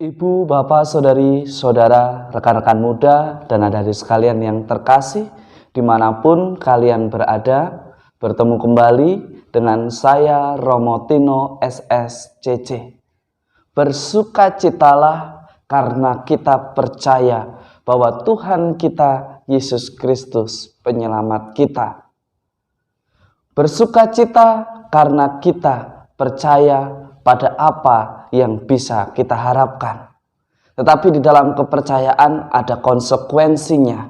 Ibu, bapak, saudari, saudara, rekan-rekan muda, dan adik-adik sekalian yang terkasih, dimanapun kalian berada, bertemu kembali dengan saya Romo Tino SSCC. Bersukacitalah karena kita percaya bahwa Tuhan kita Yesus Kristus penyelamat kita. Bersukacita karena kita percaya pada apa yang bisa kita harapkan. Tetapi di dalam kepercayaan ada konsekuensinya,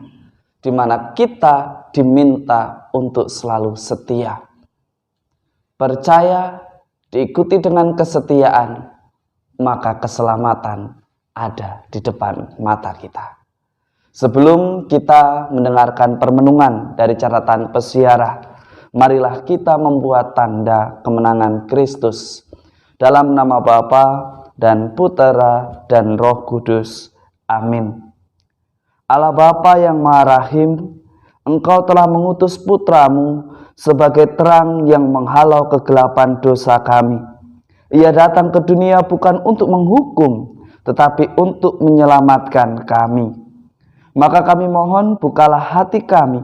di mana kita diminta untuk selalu setia. Percaya diikuti dengan kesetiaan, maka keselamatan ada di depan mata kita. Sebelum kita mendengarkan permenungan dari catatan pesiarah, marilah kita membuat tanda kemenangan Kristus. Dalam nama Bapa dan Putera dan Roh Kudus. Amin. Allah Bapa yang Maha Rahim, Engkau telah mengutus Putramu sebagai terang yang menghalau kegelapan dosa kami. Ia datang ke dunia bukan untuk menghukum, tetapi untuk menyelamatkan kami. Maka kami mohon, bukalah hati kami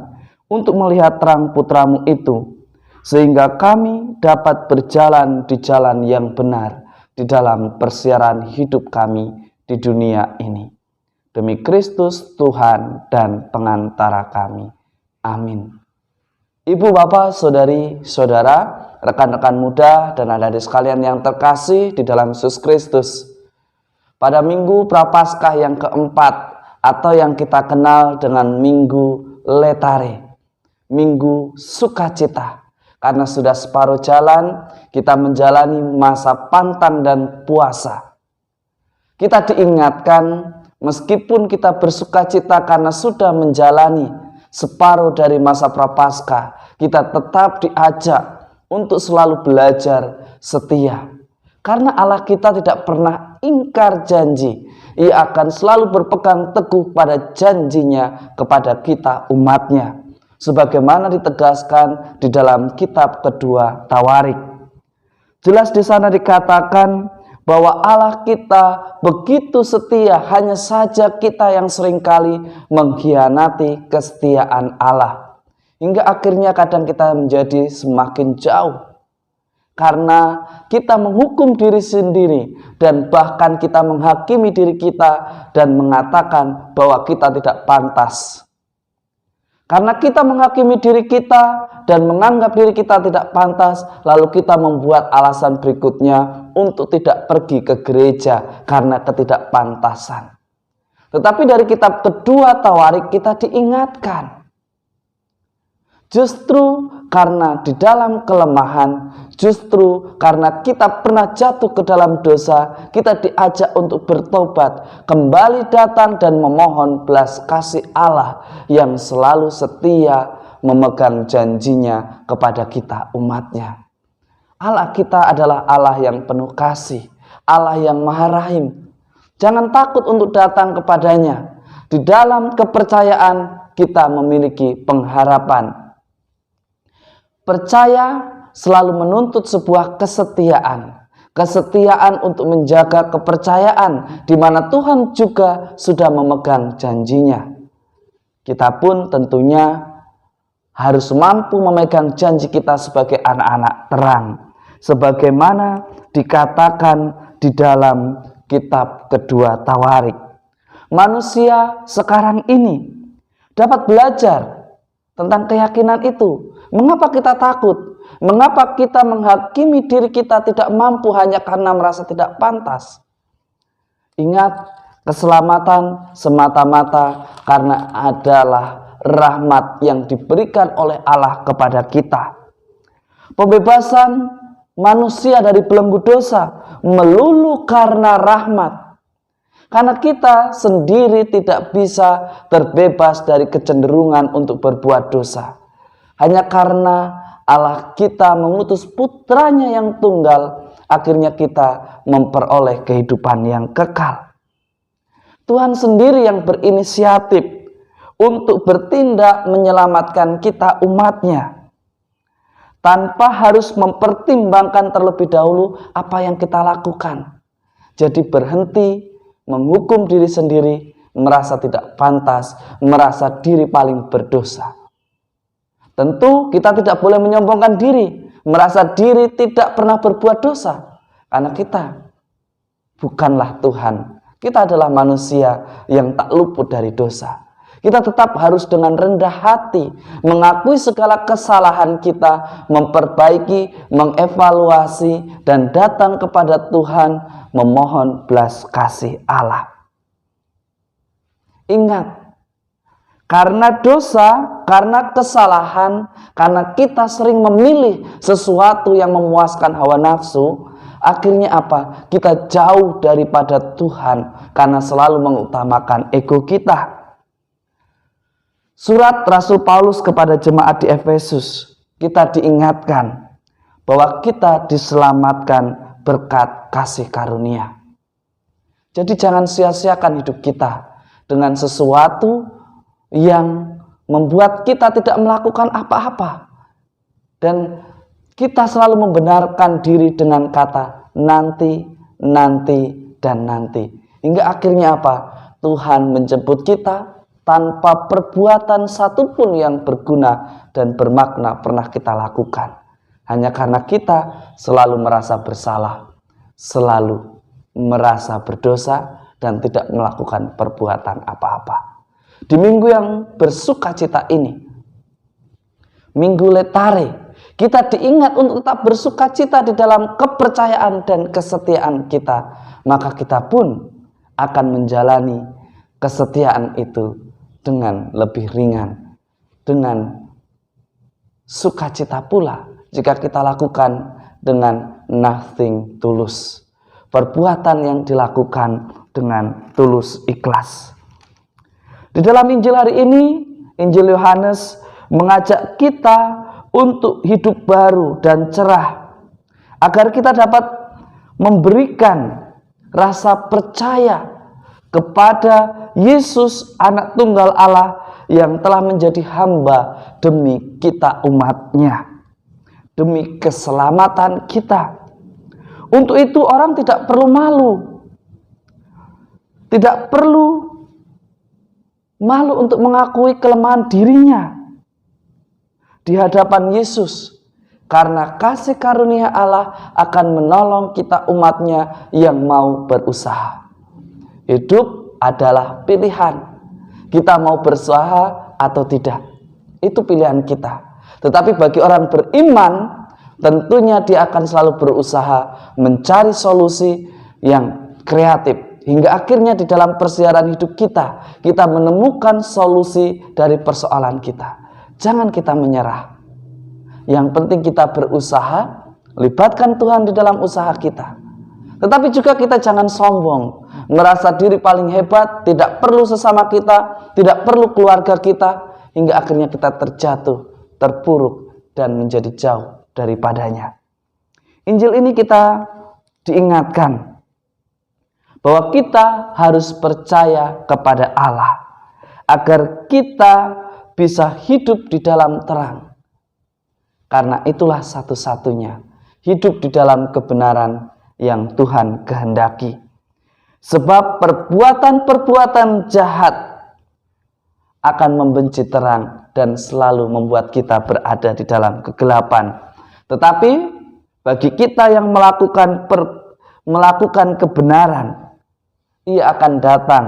untuk melihat terang Putramu itu, sehingga kami dapat berjalan di jalan yang benar di dalam persiaran hidup kami di dunia ini. Demi Kristus Tuhan dan pengantara kami. Amin. Ibu, bapak, saudari, saudara, rekan-rekan muda, dan adik-adik sekalian yang terkasih di dalam Yesus Kristus. Pada Minggu Prapaskah yang keempat, atau yang kita kenal dengan Minggu Letare, Minggu Sukacita. Karena sudah separuh jalan, kita menjalani masa pantan dan puasa. Kita diingatkan, meskipun kita bersukacita karena sudah menjalani separuh dari masa Prapaskah, kita tetap diajak untuk selalu belajar setia. Karena Allah kita tidak pernah ingkar janji. Ia akan selalu berpegang teguh pada janjinya kepada kita umatnya, sebagaimana ditegaskan di dalam kitab kedua Tawarik. Jelas di sana dikatakan bahwa Allah kita begitu setia, hanya saja kita yang seringkali mengkhianati kesetiaan Allah. Hingga akhirnya kadang kita menjadi semakin jauh. Karena kita menghukum diri sendiri dan bahkan kita menghakimi diri kita dan mengatakan bahwa kita tidak pantas. Karena kita menghakimi diri kita dan menganggap diri kita tidak pantas, lalu kita membuat alasan berikutnya untuk tidak pergi ke gereja karena ketidakpantasan. Tetapi dari kitab kedua Tawarik kita diingatkan, justru karena di dalam kelemahan, justru karena kita pernah jatuh ke dalam dosa, kita diajak untuk bertobat, kembali datang dan memohon belas kasih Allah yang selalu setia memegang janjinya kepada kita umatnya. Allah kita adalah Allah yang penuh kasih, Allah yang Maha Rahim. Jangan takut untuk datang kepadanya. Di dalam kepercayaan kita memiliki pengharapan. Percaya selalu menuntut sebuah kesetiaan. Kesetiaan untuk menjaga kepercayaan, di mana Tuhan juga sudah memegang janjinya. Kita pun tentunya harus mampu memegang janji kita sebagai anak-anak terang, sebagaimana dikatakan di dalam kitab kedua Tawarik. Manusia sekarang ini dapat belajar tentang keyakinan itu. Mengapa kita takut? Mengapa kita menghakimi diri kita tidak mampu hanya karena merasa tidak pantas? Ingat, keselamatan semata-mata karena adalah rahmat yang diberikan oleh Allah kepada kita. Pembebasan manusia dari belenggu dosa melulu karena rahmat. Karena kita sendiri tidak bisa terbebas dari kecenderungan untuk berbuat dosa. Hanya karena Allah kita mengutus putranya yang tunggal, akhirnya kita memperoleh kehidupan yang kekal. Tuhan sendiri yang berinisiatif untuk bertindak menyelamatkan kita umatnya. Tanpa harus mempertimbangkan terlebih dahulu apa yang kita lakukan. Jadi berhenti menghukum diri sendiri, merasa tidak pantas, merasa diri paling berdosa. Tentu kita tidak boleh menyombongkan diri, merasa diri tidak pernah berbuat dosa, karena kita bukanlah Tuhan. Kita adalah manusia yang tak luput dari dosa. Kita tetap harus dengan rendah hati mengakui segala kesalahan kita, memperbaiki, mengevaluasi, dan datang kepada Tuhan memohon belas kasih Allah. Ingat, karena dosa, karena kesalahan, karena kita sering memilih sesuatu yang memuaskan hawa nafsu, akhirnya apa? Kita jauh daripada Tuhan karena selalu mengutamakan ego kita. Surat Rasul Paulus kepada jemaat di Efesus, kita diingatkan bahwa kita diselamatkan berkat kasih karunia. Jadi jangan sia-siakan hidup kita dengan sesuatu yang membuat kita tidak melakukan apa-apa. Dan kita selalu membenarkan diri dengan kata nanti, nanti, dan nanti. Hingga akhirnya apa? Tuhan menjemput kita tanpa perbuatan satupun yang berguna dan bermakna pernah kita lakukan. Hanya karena kita selalu merasa bersalah, selalu merasa berdosa, dan tidak melakukan perbuatan apa-apa. Di minggu yang bersukacita ini, Minggu Letare, kita diingat untuk tetap bersukacita di dalam kepercayaan dan kesetiaan kita. Maka kita pun akan menjalani kesetiaan itu dengan lebih ringan, dengan sukacita pula jika kita lakukan dengan nothing tulus, perbuatan yang dilakukan dengan tulus ikhlas. Di dalam Injil hari ini, Injil Yohanes mengajak kita untuk hidup baru dan cerah, agar kita dapat memberikan rasa percaya kepada Yesus, anak tunggal Allah yang telah menjadi hamba demi kita umatnya, demi keselamatan kita. Untuk itu orang tidak perlu malu, tidak perlu malu untuk mengakui kelemahan dirinya di hadapan Yesus, karena kasih karunia Allah akan menolong kita umatnya yang mau berusaha. Hidup adalah pilihan. Kita mau berusaha atau tidak, itu pilihan kita. Tetapi bagi orang beriman, tentunya dia akan selalu berusaha mencari solusi yang kreatif. Hingga akhirnya di dalam persiaran hidup kita, kita menemukan solusi dari persoalan kita. Jangan kita menyerah. Yang penting kita berusaha, libatkan Tuhan di dalam usaha kita. Tetapi juga kita jangan sombong, merasa diri paling hebat, tidak perlu sesama kita, tidak perlu keluarga kita, hingga akhirnya kita terjatuh, terpuruk, dan menjadi jauh daripadanya. Injil ini kita diingatkan bahwa kita harus percaya kepada Allah, agar kita bisa hidup di dalam terang. Karena itulah satu-satunya hidup di dalam kebenaran yang Tuhan kehendaki. Sebab perbuatan-perbuatan jahat akan membenci terang dan selalu membuat kita berada di dalam kegelapan. Tetapi bagi kita yang melakukan kebenaran, ia akan datang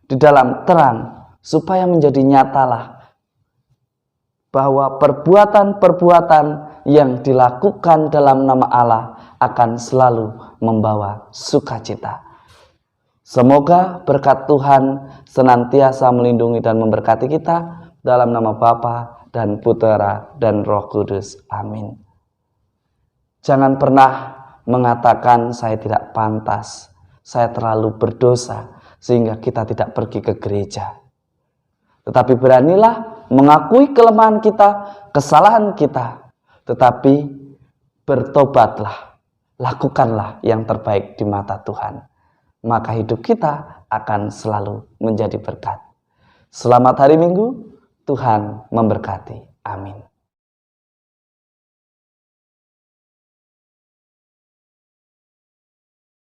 di dalam terang supaya menjadi nyatalah bahwa perbuatan-perbuatan yang dilakukan dalam nama Allah akan selalu membawa sukacita. Semoga berkat Tuhan senantiasa melindungi dan memberkati kita dalam nama Bapa dan Putera dan Roh Kudus. Amin. Jangan pernah mengatakan saya tidak pantas, saya terlalu berdosa sehingga kita tidak pergi ke gereja. Tetapi beranilah mengakui kelemahan kita, kesalahan kita, tetapi bertobatlah. Lakukanlah yang terbaik di mata Tuhan. Maka hidup kita akan selalu menjadi berkat. Selamat hari Minggu, Tuhan memberkati. Amin.